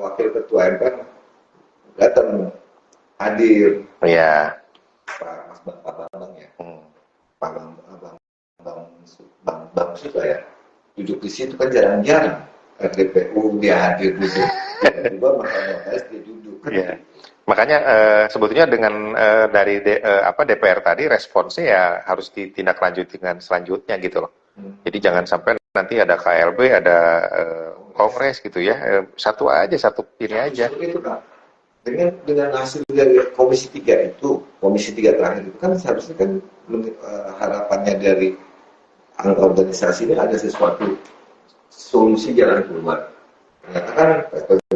wakil ketua MPR datang hadir. Iya. Mas Bambang ya, Hmm. Pak Bang Suka ya, duduk di situ kan jarang-jarang RDPU dia hadir duduk, tiba-tiba Mahkamah KS dia duduk kan. Iya. Makanya sebetulnya dengan dari DPR tadi responsnya ya harus ditindaklanjuti dengan selanjutnya gitu loh. Jadi jangan sampai nanti ada KLB, ada Kongres gitu ya. Satu ini aja. Itu kan dengan hasil dari Komisi 3 itu, Komisi 3 terakhir itu kan seharusnya kan harapannya dari organisasi ini ada sesuatu solusi jalan keluar. Ternyata kan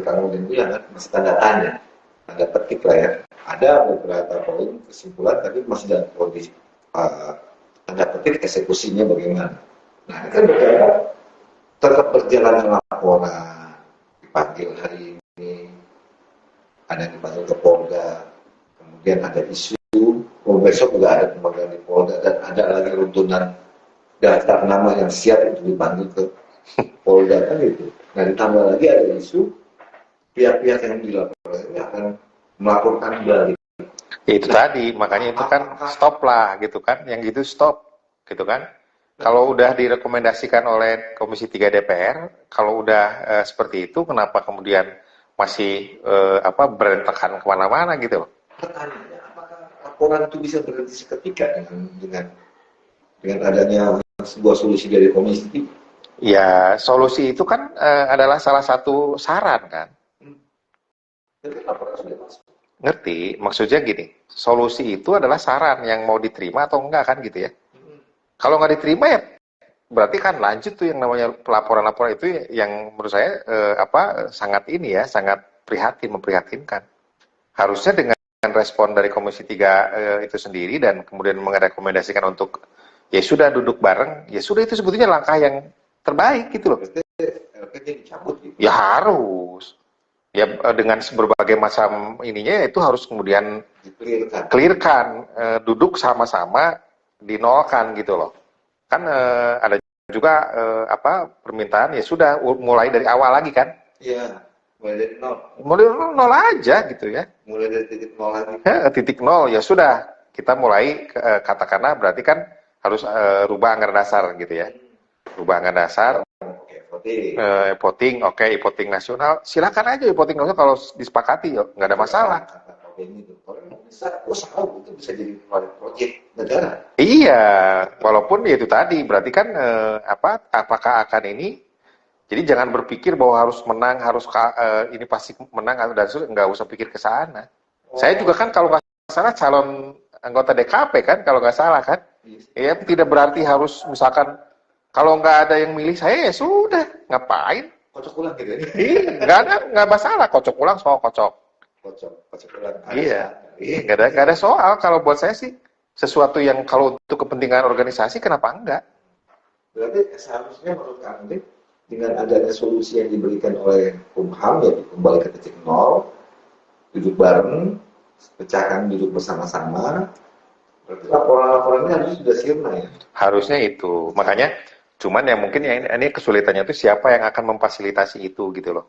Pak Nurdin bilang kan masih tanda tanya, tanda petik lah ya. Ada beberapa poin kesimpulan tapi masih dalam kondisi tanda petik eksekusinya bagaimana. Nah ini kan beberapa tetap berjalan laporan, dipanggil hari ini, ada yang dipanggil ke Polda, kemudian ada isu, besok juga ada pemanggilan di Polda, dan ada lagi runtunan daftar nama yang siap untuk dipanggil ke Polda kan itu. Nah ditambah lagi ada isu pihak-pihak yang dilaporkan ini akan melaporkan balik. Itu tadi, makanya itu kan stop lah gitu kan, yang gitu stop gitu kan. Kalau udah direkomendasikan oleh Komisi 3 DPR, kalau udah seperti itu, kenapa kemudian masih berantakan kemana-mana gitu? Pertanyaannya, apakah laporan itu bisa berhenti seketika dengan adanya sebuah solusi dari Komisi 3? Ya, solusi itu kan adalah salah satu saran kan. Tapi laporan sudah masuk. Ngerti? Maksudnya gini, solusi itu adalah saran yang mau diterima atau enggak kan gitu ya. Kalau nggak diterima ya berarti kan lanjut tuh yang namanya laporan-laporan itu yang menurut saya sangat ini ya, sangat memprihatinkan. Harusnya dengan respon dari Komisi 3 itu sendiri dan kemudian merekomendasikan untuk ya sudah duduk bareng, ya sudah itu sebetulnya langkah yang terbaik gitu loh. LPG dicabut gitu. Ya harus. Ya dengan berbagai macam ininya itu harus kemudian clearkan, duduk sama-sama dinolkan gitu loh. Kan ada juga permintaan ya sudah mulai dari awal lagi kan? Iya, mulai dari nol. Mulai dari nol aja gitu ya. Mulai dari titik nol lagi. Titik nol ya sudah kita mulai katakanlah berarti kan harus rubah anggaran dasar gitu ya. Rubah anggaran dasar. Voting, oke, voting nasional, silakan aja voting nasional kalau disepakati, yuk, nggak ada masalah. Itu bisa jadi proyek negara. Iya, walaupun itu tadi berarti kan apakah akan ini? Jadi jangan berpikir bahwa harus menang, ini pasti menang dan nggak usah pikir ke sana. Saya juga kan kalau nggak salah calon anggota DKP kan kalau nggak salah kan, ya tidak berarti harus misalkan. Kalau nggak ada yang milih saya ya sudah, ngapain? Kocok ulang gitu. Nggak masalah, kocok ulang soal kocok. Kocok ulang. Iya, nggak ada soal. Kalau buat saya sih sesuatu yang kalau untuk kepentingan organisasi kenapa enggak? Berarti seharusnya menurut Anda dengan adanya solusi yang diberikan oleh Kumham yaitu kembali ke titik nol, duduk bareng, pecahkan duduk bersama-sama. Berarti laporan-laporannya harus sudah sirna ya. Harusnya itu, makanya. Cuman ya mungkin ini kesulitannya itu siapa yang akan memfasilitasi itu gitu loh.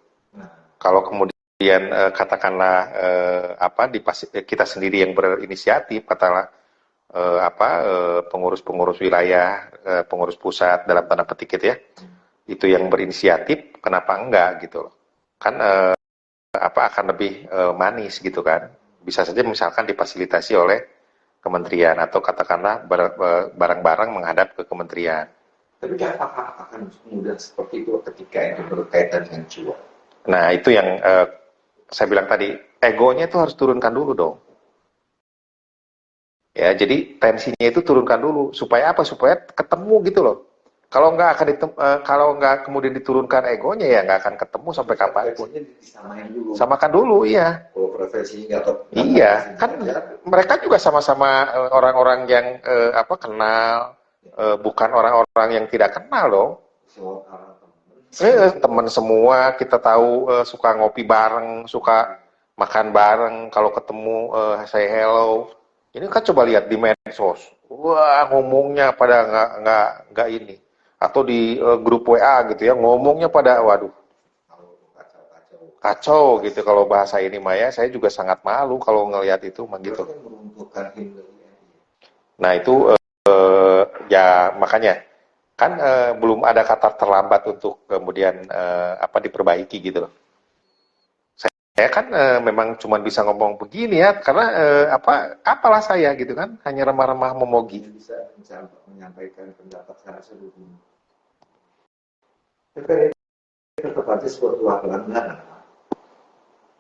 Kalau kemudian katakanlah kita sendiri yang berinisiatif, katakanlah pengurus-pengurus wilayah, pengurus pusat dalam tanda petik gitu ya, itu yang berinisiatif, kenapa enggak gitu loh. Kan akan lebih manis gitu kan. Bisa saja misalkan difasilitasi oleh kementerian atau katakanlah barang-barang menghadap ke kementerian. Tapi apakah akan mudah seperti itu ketika itu berkaitan dengan cuan? Nah itu yang saya bilang tadi, egonya itu harus turunkan dulu dong. Ya jadi tensinya itu turunkan dulu supaya apa? Supaya ketemu gitu loh. Kalau nggak kemudian diturunkan egonya ya nggak akan ketemu sampai kapanpun. Samakan dulu, iya. Kalau preferensinya nggak iya, kan mereka juga sama-sama orang-orang yang kenal. Bukan orang-orang yang tidak kenal loh. Teman semua, kita tahu suka ngopi bareng, suka makan bareng, kalau ketemu say hello. Ini kan coba lihat di medsos, wah ngomongnya pada nggak ini, atau di grup WA gitu ya, ngomongnya pada waduh. kacau gitu kalau bahasa ini Maya. Saya juga sangat malu kalau ngelihat itu mah gitu. Berarti kan meruntuhkan himne. Nah itu ya makanya kan belum ada kata terlambat untuk kemudian apa diperbaiki gitu loh. Saya kan memang cuma bisa ngomong begini ya karena apalah saya gitu kan hanya remah-remah memogi. Bisa menyampaikan pendapat secara seluruh. Tapi kan ini tetap aja sebuah pelanggaran.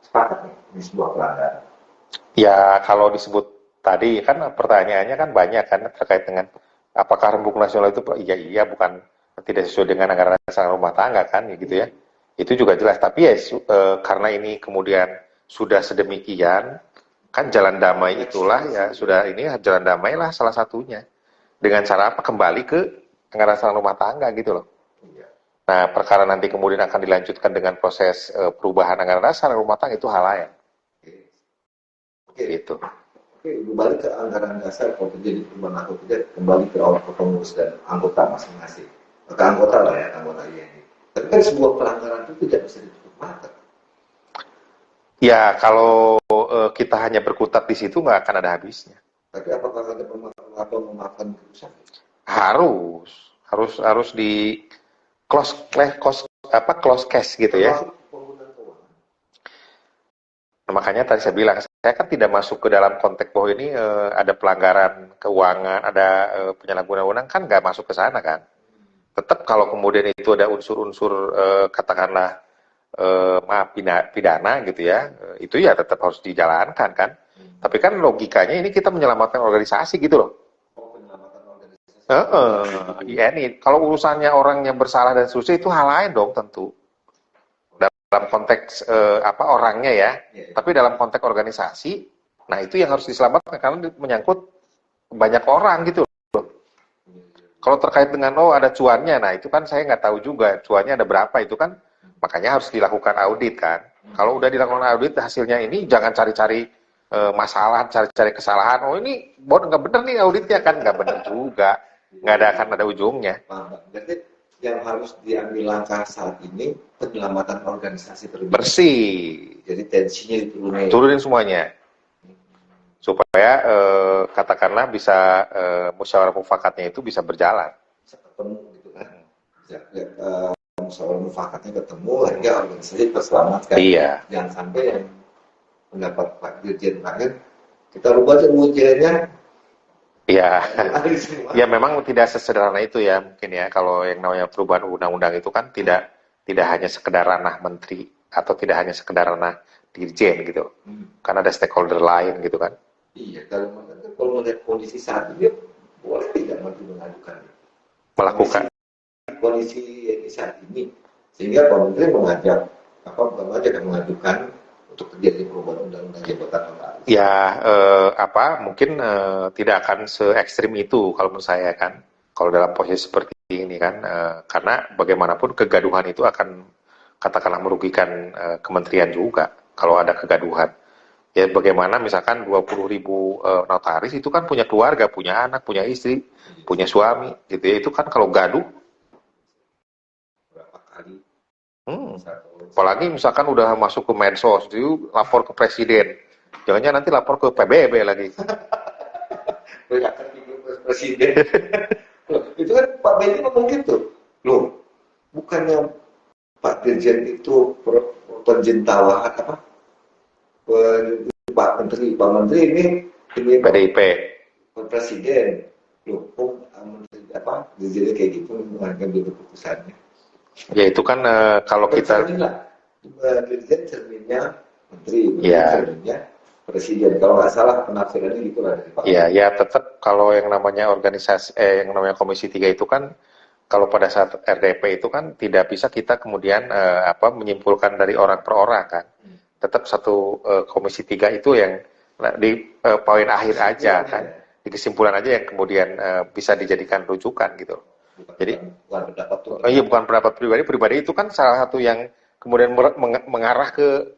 Sepakat nih, ini sebuah pelanggaran. Ya kalau disebut tadi kan pertanyaannya kan banyak kan terkait dengan apakah rembuk nasional itu iya bukan tidak sesuai dengan anggaran dasar rumah tangga kan gitu ya. Itu juga jelas tapi ya karena ini kemudian sudah sedemikian kan jalan damai itulah ya sudah ini jalan damai lah salah satunya dengan cara apa kembali ke anggaran dasar rumah tangga gitu loh. Iya. Nah perkara nanti kemudian akan dilanjutkan dengan proses perubahan anggaran dasar rumah tangga itu hal lain Oke. gitu. Oke, kembali ke anggaran dasar kalau terjadi perubahan atau tidak kembali ke awal pengurus dan anggota masing-masing. Ke anggota lah ya, anggota ini. Tapi kan sebuah pelanggaran itu tidak bisa ditutup mata. Ya, kalau kita hanya berkutat di situ nggak akan ada habisnya. Tapi apakah ada memaafkan kerusakan? Harus, harus di close case gitu ya. Termasuk penggunaan keuangan. Nah, makanya tadi saya bilang, saya kan tidak masuk ke dalam konteks bahwa ini ada pelanggaran keuangan, ada penyalahgunaan wewenang kan nggak masuk ke sana kan. Tetap kalau kemudian itu ada unsur-unsur katakanlah maaf pidana gitu ya, itu ya tetap harus dijalankan kan. Tapi kan logikanya ini kita menyelamatkan organisasi gitu loh. Oh, penyelamatan organisasi. Iya nih, kalau urusannya orang yang bersalah dan seterusnya itu hal lain dong tentu. Dalam konteks orangnya ya, tapi dalam konteks organisasi, nah itu yang harus diselamatkan karena menyangkut banyak orang gitu loh. Kalau terkait dengan ada cuannya, nah itu kan saya nggak tahu juga cuannya ada berapa itu kan, makanya harus dilakukan audit kan. Kalau udah dilakukan audit hasilnya ini jangan cari-cari masalah, cari-cari kesalahan. Oh ini nggak bener nih auditnya kan nggak bener juga, nggak akan ada ujungnya. Berarti yang harus diambil langkah saat ini penyelamatan organisasi terlebih Bersih, jadi tensinya diturunin. turunin semuanya supaya katakanlah bisa musyawarah mufakatnya itu bisa berjalan. Bisa ketemu gitu kan. Bisa musyawarah mufakatnya ketemu sehingga organisasi terselamatkan. Iya. Jangan sampai yang pendapat Pak Dirjen terakhir kita rubah aja dirjennya. Iya. Ya memang tidak sesederhana itu ya mungkin ya kalau yang namanya perubahan undang-undang itu kan tidak hanya sekedar ranah menteri atau tidak hanya sekedar ranah dirjen gitu. Kan ada stakeholder lain gitu kan. Iya, kalau melihat kondisi saat ini boleh tidak maju mengajukan Melakukan. Kondisi saat ini sehingga Pak Menteri mengajukan untuk terjadi perubahan undang-undang jabatan notaris. Ya mungkin tidak akan se ekstrim itu kalau menurut saya kan. Kalau dalam posisi seperti ini kan karena bagaimanapun kegaduhan itu akan katakanlah merugikan kementerian juga kalau ada kegaduhan. Ya bagaimana misalkan 20.000 notaris itu kan punya keluarga, punya anak, punya istri, punya suami gitu ya. Itu kan kalau gaduh Berapa kali apalagi misalkan udah masuk ke medsos itu lapor ke presiden. Jangan-jangan nanti lapor ke PBB lagi. Presiden. Itu kan Pak Benny ngomong gitu. Loh, bukannya Pak Dirjen itu penjentawahan apa? Pak Menteri ini PDIP. Presiden. Loh, Menteri apa? Dirjennya kayak gitu mengambil keputusannya. Ya itu kan kalau kita Dirjen cerminnya Menteri, ya. cerminnya Presiden. Kalau nggak salah penafsirannya gitu lah dari Pak. Ya tetap kalau yang namanya organisasi yang namanya Komisi 3 itu kan kalau pada saat RDP itu kan tidak bisa kita kemudian menyimpulkan dari orang per orang kan. Tetap satu Komisi 3 itu yang di poin akhir aja kan. Di kesimpulan aja yang kemudian bisa dijadikan rujukan gitu. Jadi bukan pendapat pribadi itu kan salah satu yang kemudian mengarah ke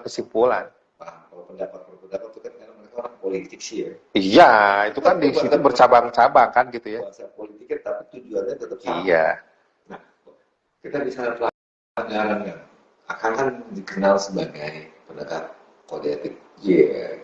kesimpulan. Kalau pendapat itu kan karena mereka orang politik sih ya. Iya, itu kan di situ bercabang-cabang kan gitu ya. Bahasa politiknya tapi tujuannya tetap sama. Iya. Nah, kita bisa pelanggaran kan. akan kan dikenal sebagai penegak kode etik. Iya.